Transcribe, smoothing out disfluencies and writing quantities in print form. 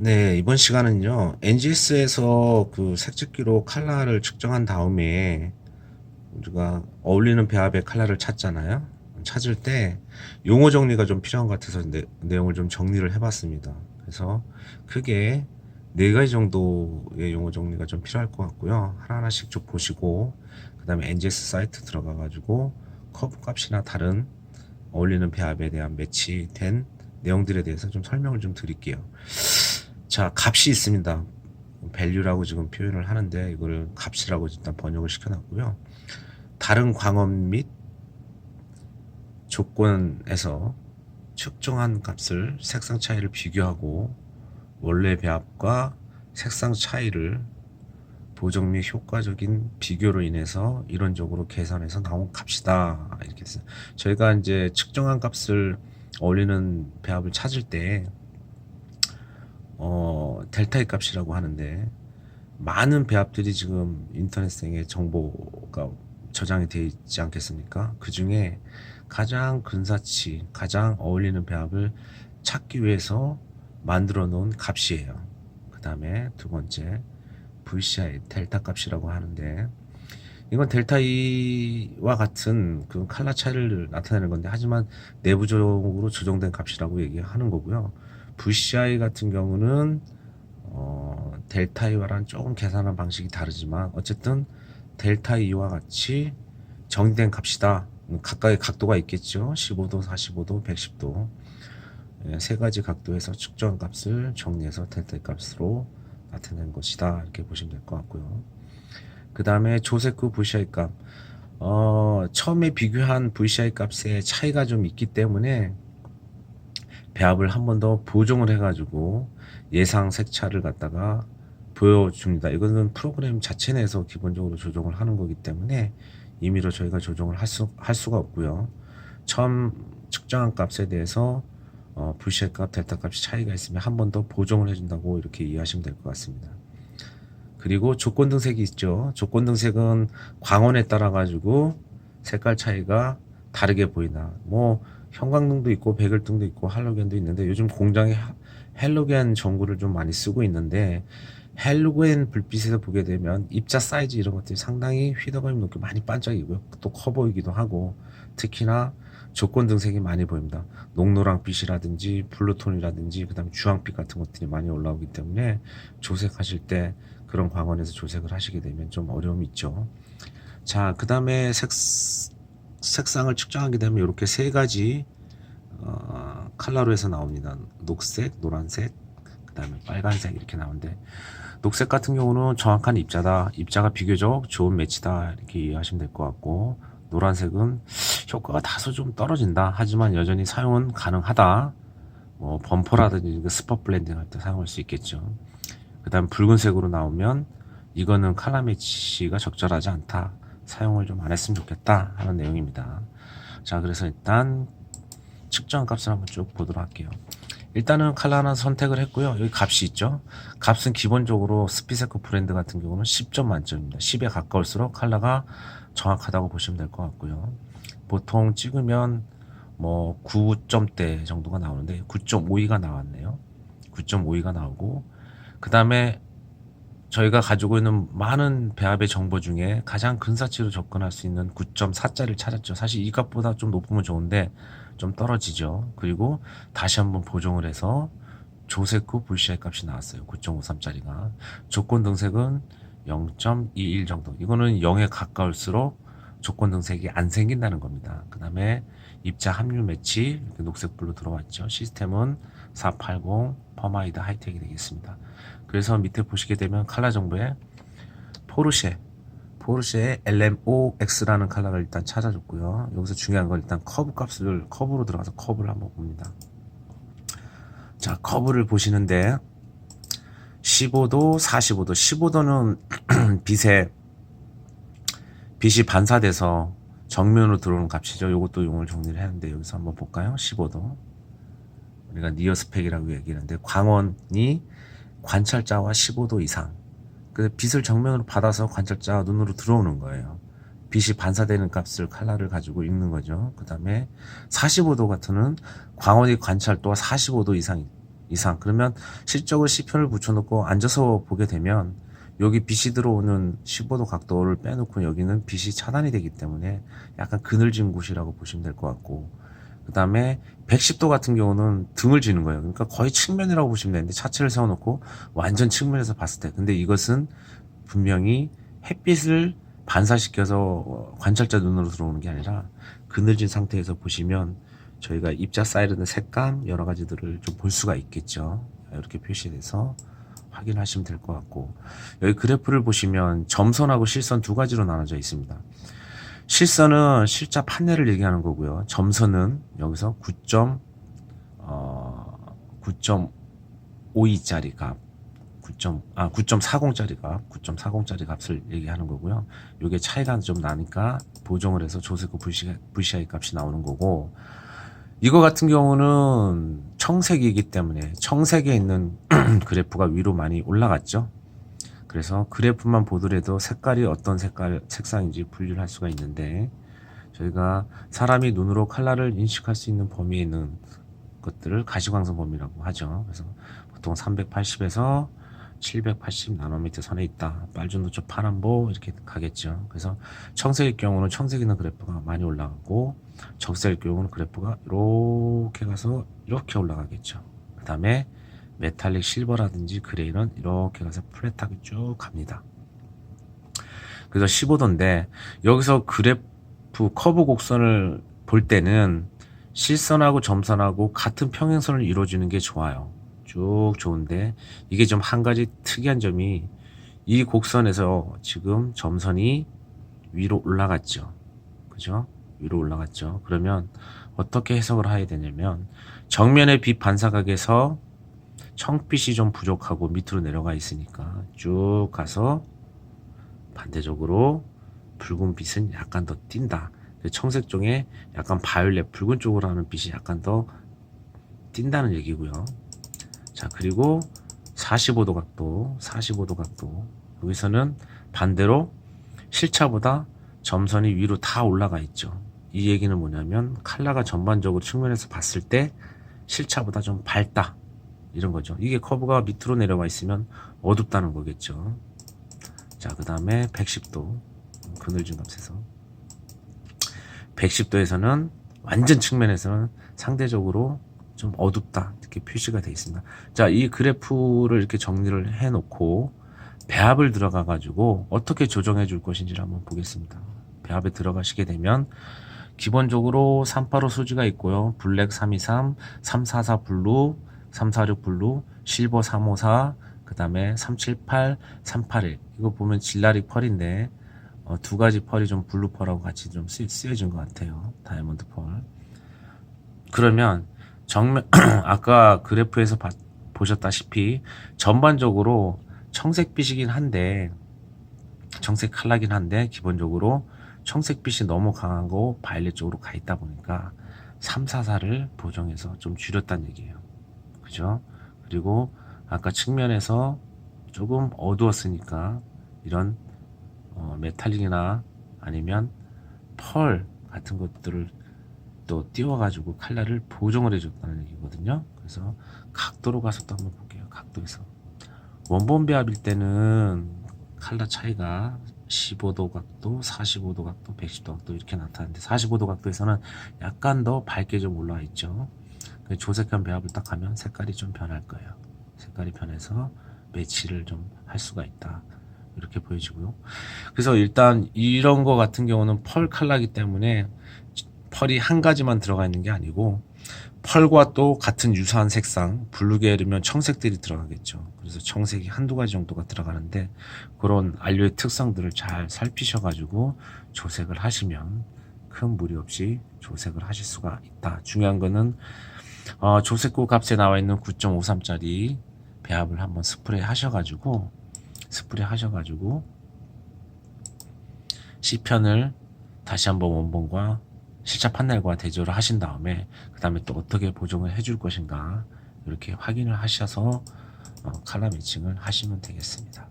네, 이번 시간은요, NGS에서 그 색집기로 칼라를 측정한 다음에 우리가 어울리는 배합의 칼라를 찾잖아요. 찾을 때 용어 정리가 좀 필요한 것 같아서 내용을 좀 정리를 해봤습니다. 그래서 크게 네 가지 정도의 용어 정리가 좀 필요할 것 같고요. 하나하나씩 좀 보시고, 그 다음에 NGS 사이트 들어가가지고 커브 값이나 다른 어울리는 배합에 대한 매치된 내용들에 대해서 좀 설명을 좀 드릴게요. 자, 값이 있습니다. value라고 지금 표현을 하는데 이걸 값이라고 일단 번역을 시켜놨고요. 다른 광원 및 조건에서 측정한 값을 색상 차이를 비교하고 원래 배합과 색상 차이를 보정 및 효과적인 비교로 인해서 이론적으로 계산해서 나온 값이다. 이렇게 해서 저희가 이제 측정한 값을 어울리는 배합을 찾을 때 델타의 값이라고 하는데, 많은 배합들이 지금 인터넷상에 정보가 저장이 되어 있지 않겠습니까? 그 중에 가장 근사치, 가장 어울리는 배합을 찾기 위해서 만들어 놓은 값이에요. 그 다음에 두 번째, VCI, 델타 값이라고 하는데, 이건 델타 E와 같은 그 칼라 차이를 나타내는 건데, 하지만 내부적으로 조정된 값이라고 얘기하는 거고요. VCI 같은 경우는 델타 E와는 조금 계산하는 방식이 다르지만 어쨌든 델타 E와 같이 정의된 값이다. 각각의 각도가 있겠죠. 15도, 45도, 110도. 세 가지 각도에서 측정 값을 정리해서 델타 E 값으로 나타낸 것이다. 이렇게 보시면 될 것 같고요. 그 다음에 조세크 VCI 값. 처음에 비교한 VCI 값의 차이가 좀 있기 때문에 배합을 한 번 더 보정을 해가지고 예상 색차를 갖다가 보여줍니다. 이거는 프로그램 자체 내에서 기본적으로 조정을 하는 거기 때문에 임의로 저희가 조정을 할 수가 없고요. 처음 측정한 값에 대해서 VCI 값, 델타 값이 차이가 있으면 한 번 더 보정을 해준다고 이렇게 이해하시면 될 것 같습니다. 그리고 조건 등색이 있죠. 조건 등색은 광원에 따라 가지고 색깔 차이가 다르게 보인다. 뭐 형광등도 있고 백열등도 있고 할로겐도 있는데, 요즘 공장에 헬로겐 전구를 좀 많이 쓰고 있는데, 헬로겐 불빛에서 보게 되면 입자 사이즈 이런 것들이 상당히 휘더감이 높게 많이 반짝이고요. 또 커 보이기도 하고, 특히나 조건 등색이 많이 보입니다. 녹노랑빛이라든지 블루톤이라든지 그다음에 주황빛 같은 것들이 많이 올라오기 때문에 조색하실 때 그런 광원에서 조색을 하시게 되면 좀 어려움이 있죠. 자, 그 다음에 색상을 측정하게 되면 이렇게 세 가지 컬러로 해서 나옵니다. 녹색, 노란색, 그 다음에 빨간색 이렇게 나오는데, 녹색 같은 경우는 정확한 입자다. 입자가 비교적 좋은 매치다. 이렇게 이해하시면 될 것 같고, 노란색은 효과가 다소 좀 떨어진다. 하지만 여전히 사용은 가능하다. 뭐 범퍼라든지 스팟 블렌딩 할 때 사용할 수 있겠죠. 그 다음 붉은색으로 나오면 이거는 칼라 매치가 적절하지 않다. 사용을 좀 안 했으면 좋겠다 하는 내용입니다. 자, 그래서 일단 측정 값을 한번 쭉 보도록 할게요. 일단은 칼라 하나 선택을 했고요. 여기 값이 있죠. 값은 기본적으로 스피세코 브랜드 같은 경우는 10점 만점입니다. 10에 가까울수록 칼라가 정확하다고 보시면 될 것 같고요. 보통 찍으면 뭐 9점대 정도가 나오는데 9.52가 나왔네요. 9.52가 나오고, 그 다음에 저희가 가지고 있는 많은 배합의 정보 중에 가장 근사치로 접근할 수 있는 9.4짜리를 찾았죠. 사실 이 값보다 좀 높으면 좋은데 좀 떨어지죠. 그리고 다시 한번 보정을 해서 조색 후 VCI 값이 나왔어요. 9.53짜리가. 조건 등색은 0.21 정도. 이거는 0에 가까울수록 조건 등색이 안 생긴다는 겁니다. 그 다음에 입자 함유 매치, 이렇게 녹색불로 들어왔죠. 시스템은 480 퍼마이드 하이텍이 되겠습니다. 그래서 밑에 보시게 되면 칼라 정보에 포르쉐의 LMOX라는 칼라를 일단 찾아줬고요. 여기서 중요한 건 일단 커브 값을, 커브로 들어가서 커브를 한번 봅니다. 자, 커브를 보시는데 15도, 45도. 15도는 빛이 반사돼서 정면으로 들어오는 값이죠. 이것도 용어를 정리를 했는데 여기서 한번 볼까요? 15도. 우리가 니어스펙이라고 얘기하는데, 광원이 관찰자와 15도 이상. 그 빛을 정면으로 받아서 관찰자가 눈으로 들어오는 거예요. 빛이 반사되는 값을 칼라를 가지고 읽는 거죠. 그 다음에 45도 같은 광원의 관찰도가 45도 이상 이상. 그러면 실적으로 C편을 붙여놓고 앉아서 보게 되면 여기 빛이 들어오는 15도 각도를 빼놓고 여기는 빛이 차단이 되기 때문에 약간 그늘진 곳이라고 보시면 될 것 같고, 그 다음에 110도 같은 경우는 등을 지는 거예요. 그러니까 거의 측면이라고 보시면 되는데 차체를 세워놓고 완전 측면에서 봤을 때, 근데 이것은 분명히 햇빛을 반사시켜서 관찰자 눈으로 들어오는 게 아니라 그늘진 상태에서 보시면 저희가 입자 사이드는 색감 여러 가지들을 좀 볼 수가 있겠죠. 이렇게 표시돼서 확인하시면 될 것 같고, 여기 그래프를 보시면 점선하고 실선 두 가지로 나눠져 있습니다. 실선은 실자 판넬을 얘기하는 거고요. 점선은 여기서 9.52짜리 값, 9.40짜리 값, 9.40짜리 값을 얘기하는 거고요. 이게 차이가 좀 나니까 보정을 해서 조세코 VCI 값이 나오는 거고, 이거 같은 경우는 청색이기 때문에 청색에 있는 그래프가 위로 많이 올라갔죠. 그래서 그래프만 보더라도 색깔이 어떤 색상인지 분류를 할 수가 있는데, 저희가 사람이 눈으로 컬러를 인식할 수 있는 범위에 있는 것들을 가시광선 범위라고 하죠. 그래서 보통 380에서 780 나노미터 선에 있다. 빨주노초 파란보 이렇게 가겠죠. 그래서 청색의 경우는 청색 있는 그래프가 많이 올라가고, 적색의 경우는 그래프가 이렇게 가서 이렇게 올라가겠죠. 그 다음에 메탈릭 실버라든지 그레이는 이렇게 가서 플랫하게 쭉 갑니다. 그래서 15도인데 여기서 그래프 커브 곡선을 볼 때는 실선하고 점선하고 같은 평행선을 이루어지는 게 좋아요. 쭉 좋은데 이게 좀 한 가지 특이한 점이, 이 곡선에서 지금 점선이 위로 올라갔죠. 그죠? 위로 올라갔죠. 그러면 어떻게 해석을 해야 되냐면, 정면의 빛 반사각에서 청빛이 좀 부족하고 밑으로 내려가 있으니까 쭉 가서 반대적으로 붉은 빛은 약간 더 띈다. 청색 중에 약간 바이올렛 붉은 쪽으로 하는 빛이 약간 더 띈다는 얘기고요. 자, 그리고 45도 각도 여기서는 반대로 실차보다 점선이 위로 다 올라가 있죠. 이 얘기는 뭐냐면 컬러가 전반적으로 측면에서 봤을 때 실차보다 좀 밝다, 이런 거죠. 이게 커브가 밑으로 내려와 있으면 어둡다는 거겠죠. 자, 그 다음에 110도 그늘진 값에서 110도에서는 완전 측면에서는 상대적으로 좀 어둡다, 이렇게 표시가 되어 있습니다. 자, 이 그래프를 이렇게 정리를 해 놓고 배합을 들어가 가지고 어떻게 조정해 줄 것인지를 한번 보겠습니다. 배합에 들어가시게 되면 기본적으로 385 수지가 있고요. 블랙 323, 344 블루, 346 블루, 실버 354, 그 다음에 378, 381. 이거 보면 질라릭 펄인데 두 가지 펄이 좀 블루 펄하고 같이 좀 쓰여진 것 같아요. 다이아몬드 펄. 그러면 정면 아까 그래프에서 보셨다시피 전반적으로 청색빛이긴 한데, 청색 컬러긴 한데 기본적으로 청색빛이 너무 강하고 바이올렛 쪽으로 가 있다 보니까 344를 보정해서 좀 줄였다는 얘기예요. 그죠? 그리고 아까 측면에서 조금 어두웠으니까 이런 메탈릭이나 아니면 펄 같은 것들을 또 띄워가지고 컬러를 보정을 해줬다는 얘기거든요. 그래서 각도로 가서 또 한번 볼게요. 각도에서 원본 배합일 때는 컬러 차이가 15도 각도, 45도 각도, 110도 각도 이렇게 나타나는데, 45도 각도에서는 약간 더 밝게 좀 올라와 있죠. 조색한 배합을 딱 하면 색깔이 좀 변할 거예요. 색깔이 변해서 매치를 좀 할 수가 있다, 이렇게 보여지고요. 그래서 일단 이런 거 같은 경우는 펄 컬러이기 때문에 펄이 한 가지만 들어가 있는 게 아니고 펄과 또 같은 유사한 색상, 블루 계열이면 청색들이 들어가겠죠. 그래서 청색이 한두 가지 정도가 들어가는데, 그런 안료의 특성들을 잘 살피셔가지고 조색을 하시면 큰 무리 없이 조색을 하실 수가 있다. 중요한 거는 조색구 값에 나와 있는 9.53짜리 배합을 한번 스프레이 하셔가지고 C편을 다시 한번 원본과 실차 판넬과 대조를 하신 다음에 그 다음에 또 어떻게 보정을 해줄 것인가 이렇게 확인을 하셔서 컬러 매칭을 하시면 되겠습니다.